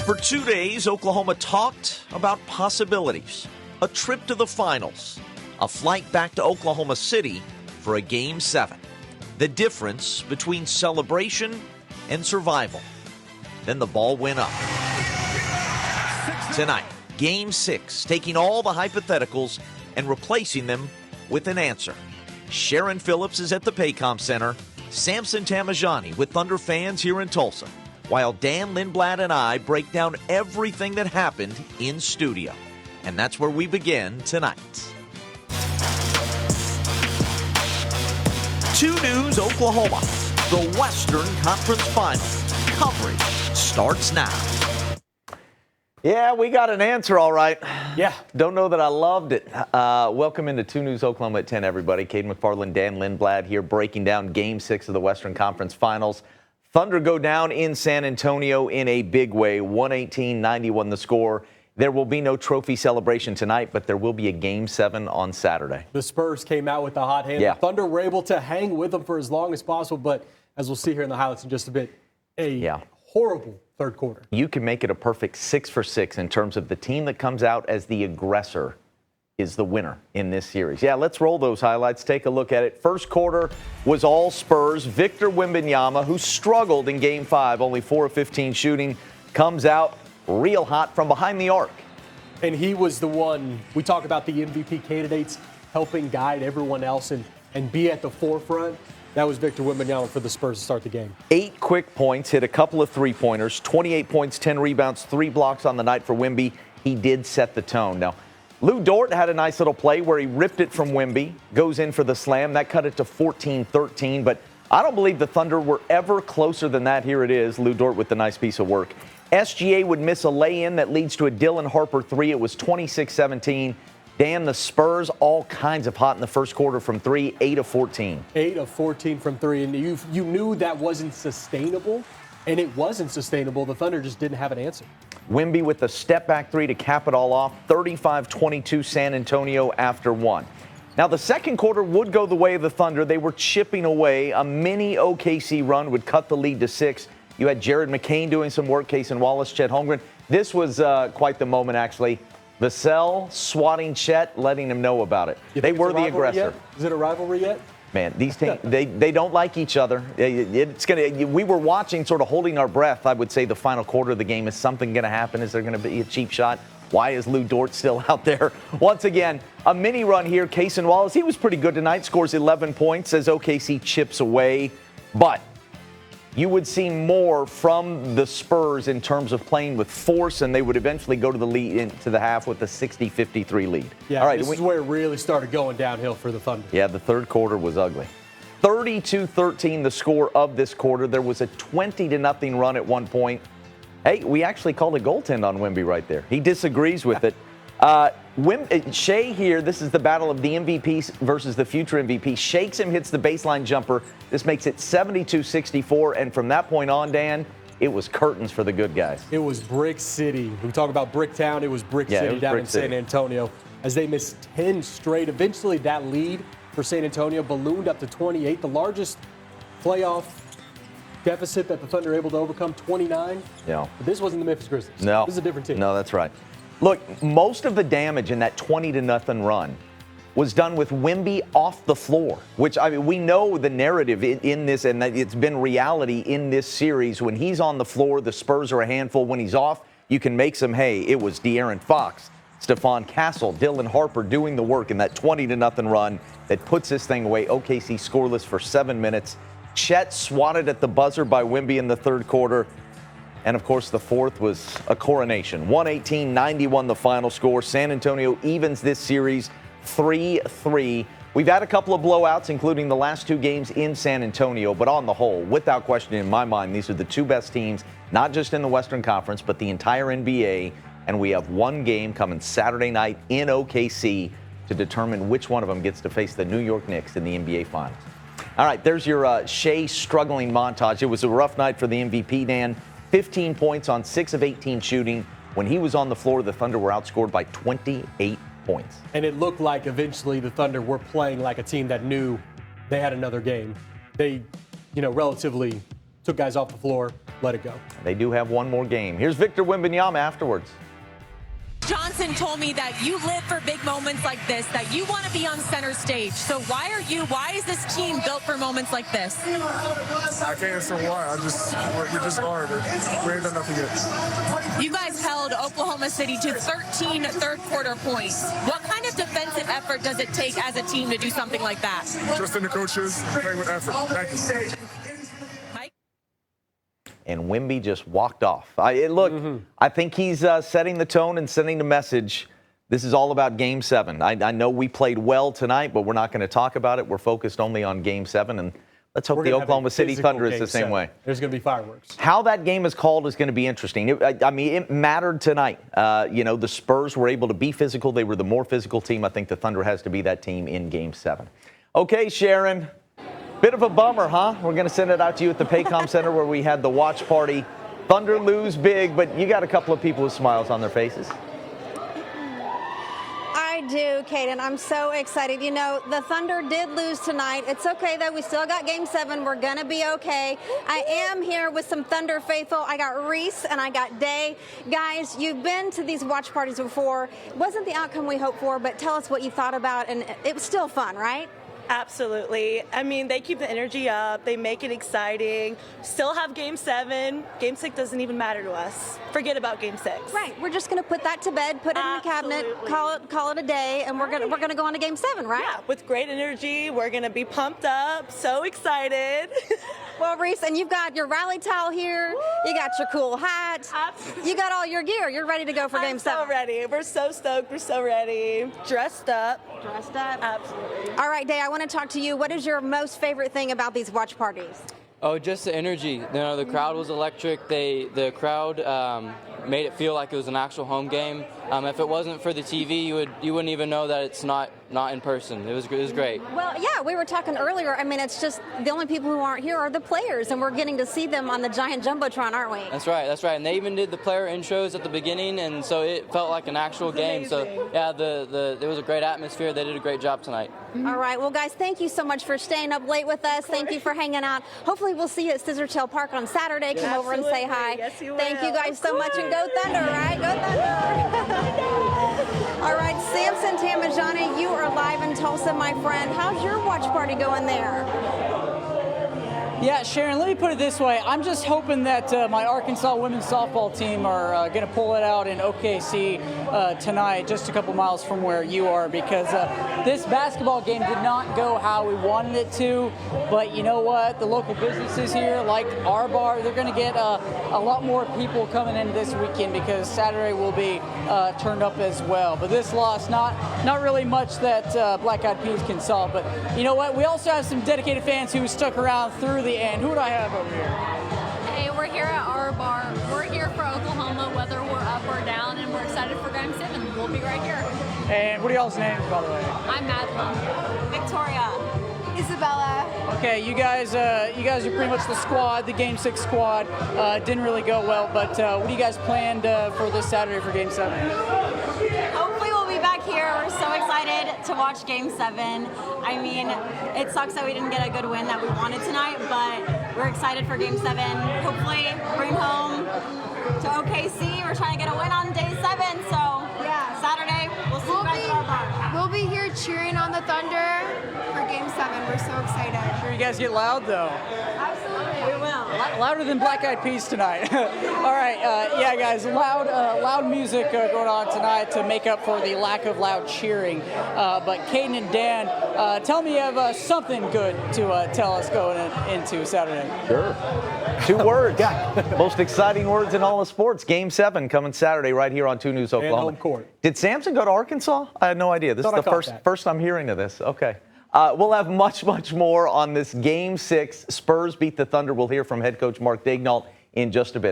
For 2 days, Oklahoma talked about possibilities. A trip to the finals. A flight back to Oklahoma City for a Game 7. The difference between celebration and survival. Then the ball went up. Tonight, Game 6, taking all the hypotheticals and replacing them with an answer. Sharon Phillips is at the Paycom Center. Samson Tamajani with Thunder fans here in Tulsa. While Dan Lindblad and I break down everything that happened in studio. And that's where we begin tonight. 2 News Oklahoma, the Western Conference Finals. Coverage starts now. Yeah, we got an answer, all right. Yeah. Don't know that I loved it. Welcome into 2 News Oklahoma at 10, everybody. Caden McFarland, Dan Lindblad here breaking down Game 6 of the Western Conference Finals. Thunder go down in San Antonio in a big way, 118-91 the score. There will be no trophy celebration tonight, but there will be a Game 7 on Saturday. The Spurs came out with the hot hand. Yeah. The Thunder were able to hang with them for as long as possible, but as we'll see here in the highlights in just a bit, horrible third quarter. You can make it a perfect 6 for 6 in terms of the team that comes out as the aggressor is the winner in this series. Yeah, let's roll those highlights. Take a look at it. First quarter was all Spurs. Victor Wembanyama, who struggled in Game 5, only 4 of 15 shooting, comes out real hot from behind the arc. And he was the one, we talk about the MVP candidates helping guide everyone else and be at the forefront. That was Victor Wembanyama for the Spurs to start the game. 8 quick points, hit a couple of three-pointers, 28 points, 10 rebounds, 3 blocks on the night for Wemby. He did set the tone. Now, Lou Dort had a nice little play where he ripped it from Wemby, goes in for the slam. That cut it to 14-13, but I don't believe the Thunder were ever closer than that. Here it is, Lou Dort with the nice piece of work. SGA would miss a lay-in that leads to a Dylan Harper 3. It was 26-17. Dan, the Spurs, all kinds of hot in the first quarter from 3, 8 of 14. 8 of 14 from 3, and you knew that wasn't sustainable, and it wasn't sustainable. The Thunder just didn't have an answer. Wemby with the step-back 3 to cap it all off, 35-22 San Antonio after 1. Now, the second quarter would go the way of the Thunder. They were chipping away. A mini OKC run would cut the lead to 6. You had Jared McCain doing some work, Cason Wallace, Chet Holmgren. This was quite the moment, actually. Vassell swatting Chet, letting him know about it. They were the aggressor. Yet? Is it a rivalry yet? Man, these teams, they don't like each other. We were watching, sort of holding our breath. I would say the final quarter of the game. Is something going to happen? Is there going to be a cheap shot? Why is Lou Dort still out there? Once again, a mini run here. Cason Wallace, he was pretty good tonight. Scores 11 points as OKC chips away. But you would see more from the Spurs in terms of playing with force, and they would eventually go to the lead into the half with a 60-53 lead. Yeah, all right, this is where it really started going downhill for the Thunder. Yeah, the third quarter was ugly. 32-13 the score of this quarter. There was a 20-0 run at one point. Hey, we actually called a goaltend on Wemby right there. He disagrees with it. Shea here, this is the battle of the MVP versus the future MVP. Shakes him, hits the baseline jumper. This makes it 72-64, and from that point on, Dan, it was curtains for the good guys. It was Brick City. We talk about Bricktown. It was Brick City down in San Antonio as they missed 10 straight. Eventually, that lead for San Antonio ballooned up to 28, the largest playoff deficit that the Thunder were able to overcome, 29. Yeah. But this wasn't the Memphis Grizzlies. No. This is a different team. No, that's right. Look, most of the damage in that 20-0 run was done with Wemby off the floor, which, I mean, we know the narrative in this, and that it's been reality in this series. When he's on the floor, the Spurs are a handful. When he's off, you can make some hay. It was De'Aaron Fox, Stephon Castle, Dylan Harper doing the work in that 20-0 run that puts this thing away. OKC scoreless for 7 minutes. Chet swatted at the buzzer by Wemby in the third quarter. And, of course, the fourth was a coronation. 118-91 the final score. San Antonio evens this series 3-3. We've had a couple of blowouts, including the last 2 games in San Antonio. But on the whole, without question in my mind, these are the 2 best teams, not just in the Western Conference, but the entire NBA. And we have one game coming Saturday night in OKC to determine which one of them gets to face the New York Knicks in the NBA Finals. All right, there's your Shea struggling montage. It was a rough night for the MVP, Dan. 15 points on 6 of 18 shooting. When he was on the floor, the Thunder were outscored by 28 points. And it looked like eventually the Thunder were playing like a team that knew they had another game. They, relatively took guys off the floor, let it go. They do have one more game. Here's Victor Wembanyama afterwards. Johnson told me that you live for big moments like this, that you want to be on center stage. So why is this team built for moments like this? I can't answer why. We just are. We ain't done nothing yet. You guys held Oklahoma City to 13 third-quarter points. What kind of defensive effort does it take as a team to do something like that? Just in the coaches, playing with effort. Thank you. And Wemby just walked off. I think he's setting the tone and sending the message. This is all about Game 7. I know we played well tonight, but we're not going to talk about it. We're focused only on Game 7, and let's hope the Oklahoma City Thunder is the same way. There's going to be fireworks. How that game is called is going to be interesting. It mattered tonight. The Spurs were able to be physical. They were the more physical team. I think the Thunder has to be that team in Game 7. Okay, Sharon. Bit of a bummer, huh? We're going to send it out to you at the Paycom Center where we had the watch party. Thunder lose big, but you got a couple of people with smiles on their faces. I do, Caden. I'm so excited. You know, the Thunder did lose tonight. It's okay, though. We still got Game 7. We're going to be okay. I am here with some Thunder faithful. I got Reese and I got Day. Guys, you've been to these watch parties before. It wasn't the outcome we hoped for, but tell us what you thought about, and it was still fun, right? Absolutely. I mean, they keep the energy up. They make it exciting. Still have Game 7. Game 6 doesn't even matter to us. Forget about Game 6. Right. We're just going to put that to bed, put it in the cabinet, call it a day, and we're going to go on to Game 7, right? Yeah, with great energy. We're going to be pumped up. So excited. Well, Reese, and you've got your rally towel here. You got your cool hat. Absolutely. You got all your gear. You're ready to go for Game 7. I'm so ready. We're so stoked. We're so ready. Dressed up. Absolutely. All right, Day, I want to talk to you. What is your most favorite thing about these watch parties? Oh, just the energy. The crowd was electric. The crowd made it feel like it was an actual home game. If it wasn't for the TV, you wouldn't even know that it's not in person. It was great. Well, yeah, we were talking earlier. I mean, it's just the only people who aren't here are the players, and we're getting to see them on the giant jumbotron, aren't we? That's right. And they even did the player intros at the beginning, and so it felt like an actual game. So yeah, there was a great atmosphere. They did a great job tonight. All right, well, guys, thank you so much for staying up late with us. Thank you for hanging out. Hopefully, we'll see you at Scissortail Park on Saturday. Come over and say hi. Yes, you will. Thank you guys so much, and go Thunder, right? Go Thunder. All right, Samson Tamajani, you are live in Tulsa, my friend. How's your watch party going there? Yeah, Sharon, let me put it this way. I'm just hoping that my Arkansas women's softball team are going to pull it out in OKC tonight, just a couple miles from where you are, because this basketball game did not go how we wanted it to. But you know what? The local businesses here, like our bar, they're going to get a lot more people coming in this weekend because Saturday will be turned up as well. But this loss, not really much that Black Eyed Peas can solve. But you know what? We also have some dedicated fans who stuck around through the end. Who do I have over here? Hey, we're here at our bar. We're here for Oklahoma, whether we're up or down, and we're excited for Game 7. We'll be right here. And what are y'all's names, by the way? I'm Madeline. Victoria. Isabella. Okay, you guys are pretty much the squad, the Game 6 squad. Didn't really go well, but what do you guys planned for this Saturday for Game 7? Hopefully we'll be back here. We're so excited to watch Game 7. I mean, it sucks that we didn't get a good win that we wanted tonight, but we're excited for Game 7. Hopefully bring home to OKC. We're trying to get a win on Day 7, so yeah, Saturday we'll see you guys at our bar. We'll be here cheering on the Thunder for Game 7. We're so excited. Sure, you guys get loud though. Absolutely, we will. Louder than Black Eyed Peas tonight. All right, yeah, guys, loud music going on tonight to make up for the lack of loud cheering. But Caden and Dan, tell me you have something good to tell us going into Saturday. Sure. 2 words. Most exciting words in all of sports. Game 7 coming Saturday right here on 2 News Oklahoma. And home court. Did Samson go to Arkansas? I had no idea. This is the first I'm hearing of this. Okay. We'll have much more on this Game 6. Spurs beat the Thunder. We'll hear from head coach Mark Daignault in just a bit.